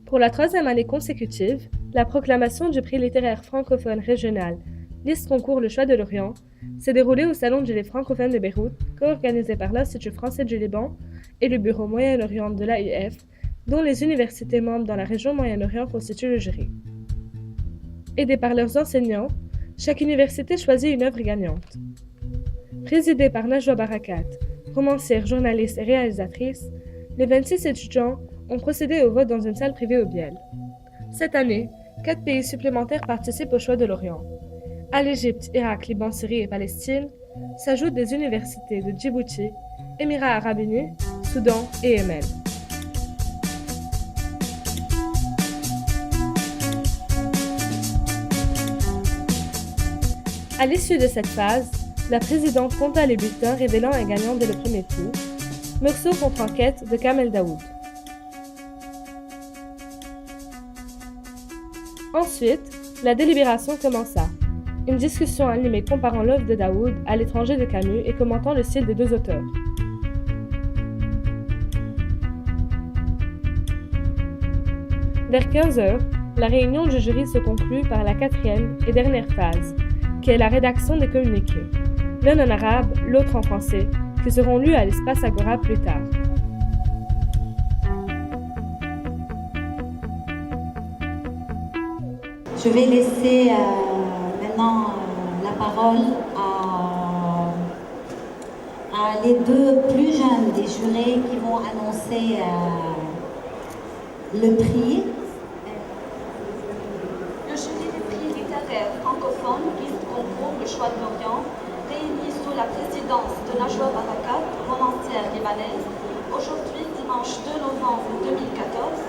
Pour la troisième année consécutive, la proclamation du prix littéraire francophone régional Liste Concours Le Choix de l'Orient s'est déroulée au Salon du Livre francophone de Beyrouth, co-organisé par l'Institut français du Liban et le Bureau Moyen-Orient de l'AIF, dont les universités membres dans la région Moyen-Orient constituent le jury. Aidés par leurs enseignants, chaque université choisit une œuvre gagnante. Présidée par Najwa Barakat, romancière, journaliste et réalisatrice, les 26 étudiants ont procédé au vote dans une salle privée au Biel. Cette année, 4 pays supplémentaires participent au choix de l'Orient. À l'Égypte, Irak, Liban, Syrie et Palestine s'ajoutent des universités de Djibouti, Émirats arabes unis, Soudan et Yémen. À l'issue de cette phase, la présidente compta les bulletins révélant un gagnant dès le premier tour, Morceau contre enquête de Kamel Daoud. Ensuite, la délibération commença. Une discussion animée comparant l'œuvre de Daoud à l'étranger de Camus et commentant le style des deux auteurs. Vers 15h, la réunion du jury se conclut par la quatrième et dernière phase, qui est la rédaction des communiqués, l'un en arabe, l'autre en français, qui seront lus à l'espace Agora plus tard. Je vais laisser maintenant la parole à les deux plus jeunes des jurés qui vont annoncer le prix. Le jury des prix littéraires francophones Liste Concours Le Choix de l'Orient, réuni sous la présidence de Najwa Barakat, romancière libanaise, aujourd'hui dimanche 2 novembre 2014,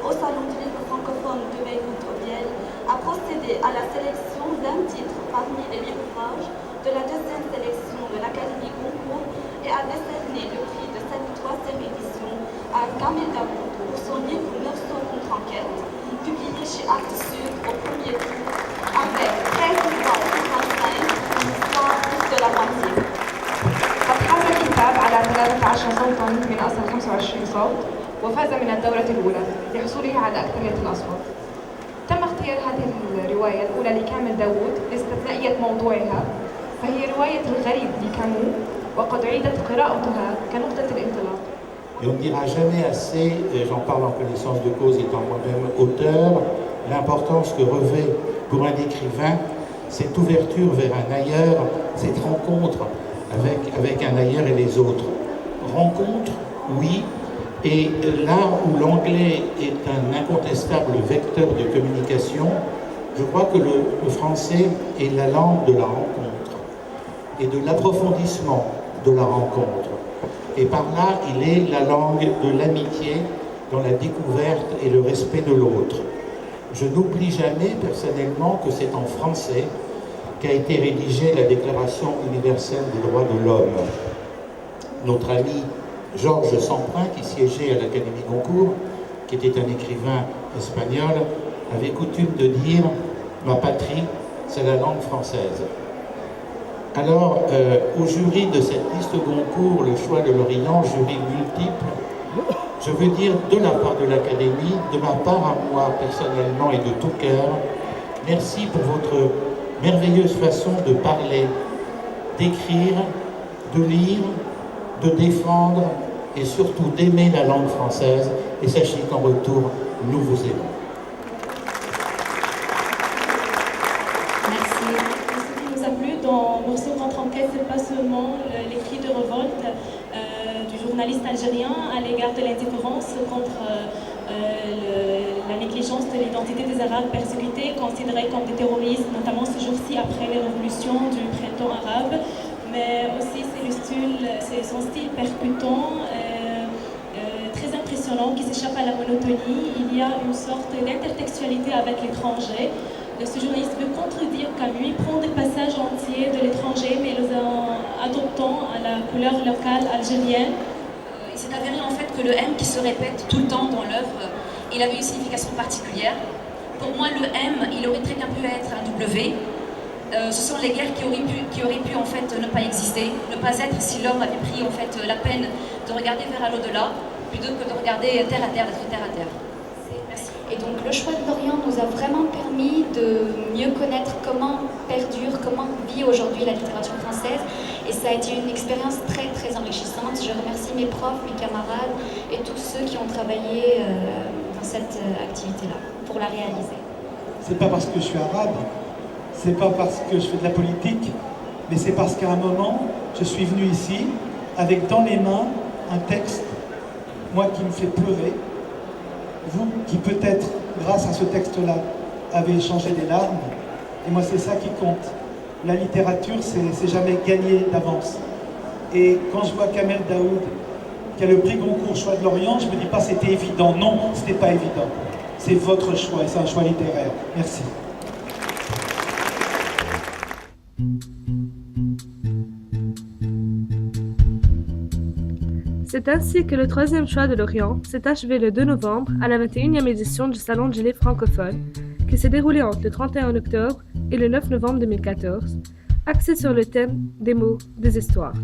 au Salon du Livre francophone de Beyrouth au Biel, a procédé à la sélection d'un titre parmi les 8 ouvrages de la deuxième sélection de l'Académie Goncourt et a décerné le prix de cette troisième édition à Kamel Daoud pour son livre 900 contre-enquête, publié chez Actes Sud au premier tour, avec 13,55, soit plus de la moitié. قد حاز الكتاب على 13 صوتا من أصل 25 صوت وفاز من الدورة الأولى لحصوله على أكثرية الأصوات. تم اختيار هذه الرواية الأولى لكامل داوود لاستثنائية موضوعها، فهي رواية الغريب لكامو وقد عيدت قراءتها كنقطة الانطلاق. Et on ne dira jamais assez, et j'en parle en connaissance de cause étant moi-même auteur, l'importance que revêt pour un écrivain cette ouverture vers un ailleurs, cette rencontre avec un ailleurs et les autres. Rencontre, oui, et là où l'anglais est un incontestable vecteur de communication, je crois que le français est la langue de la rencontre et de l'approfondissement de la rencontre. Et par là, il est la langue de l'amitié dans la découverte et le respect de l'autre. Je n'oublie jamais personnellement que c'est en français qu'a été rédigée la Déclaration universelle des droits de l'homme. Notre ami Georges Semprin, qui siégeait à l'Académie Goncourt, qui était un écrivain espagnol, avait coutume de dire « Ma patrie, c'est la langue française ». Alors, au jury de cette liste Goncourt, le choix de l'Orient, jury multiple, je veux dire de la part de l'Académie, de ma part à moi personnellement et de tout cœur, merci pour votre merveilleuse façon de parler, d'écrire, de lire, de défendre et surtout d'aimer la langue française. Et sachez qu'en retour, nous vous aimons. Merci. Ce qui nous a plu dans Morceau contre enquête, c'est pas seulement les cris de révolte du journaliste algérien à l'égard de l'indifférence contre la négligence de l'identité des Arabes persécutés, considérés comme des terroristes, notamment ce jour-ci après les révolutions du printemps arabe, mais aussi c'est son style percutant, très impressionnant, qui s'échappe à la monotonie. Il y a une sorte d'intertextualité avec l'étranger. Ce journaliste veut contredire Camus, il prend des passages entiers de l'étranger, mais les adoptant à la couleur locale algérienne. Il s'est avéré en fait que le M qui se répète tout le temps dans l'œuvre, il avait une signification particulière. Pour moi, le M, il aurait très bien pu être un W. Ce sont les guerres qui auraient pu en fait ne pas exister, ne pas être si l'homme avait pris en fait la peine de regarder vers l'au-delà, plutôt que de regarder terre à terre, d'être terre à terre. Merci. Et donc le choix de Lorient nous a vraiment permis de mieux connaître comment perdure, comment vit aujourd'hui la littérature française. Et ça a été une expérience très très enrichissante. Je remercie mes profs, mes camarades et tous ceux qui ont travaillé dans cette activité-là pour la réaliser. C'est pas parce que je suis arabe, c'est pas parce que je fais de la politique, mais c'est parce qu'à un moment, je suis venu ici avec dans les mains un texte, moi qui me fait pleurer, vous qui peut-être, grâce à ce texte-là, avez échangé des larmes, et moi c'est ça qui compte. La littérature, c'est jamais gagné d'avance. Et quand je vois Kamel Daoud, qui a le prix Goncourt Choix de Lorient, je me dis pas c'était évident. Non, c'était pas évident. C'est votre choix, et c'est un choix littéraire. Merci. C'est ainsi que le troisième choix de Lorient s'est achevé le 2 novembre à la 21e édition du Salon du livre francophone, qui s'est déroulé entre le 31 octobre et le 9 novembre 2014, axé sur le thème des mots, des histoires.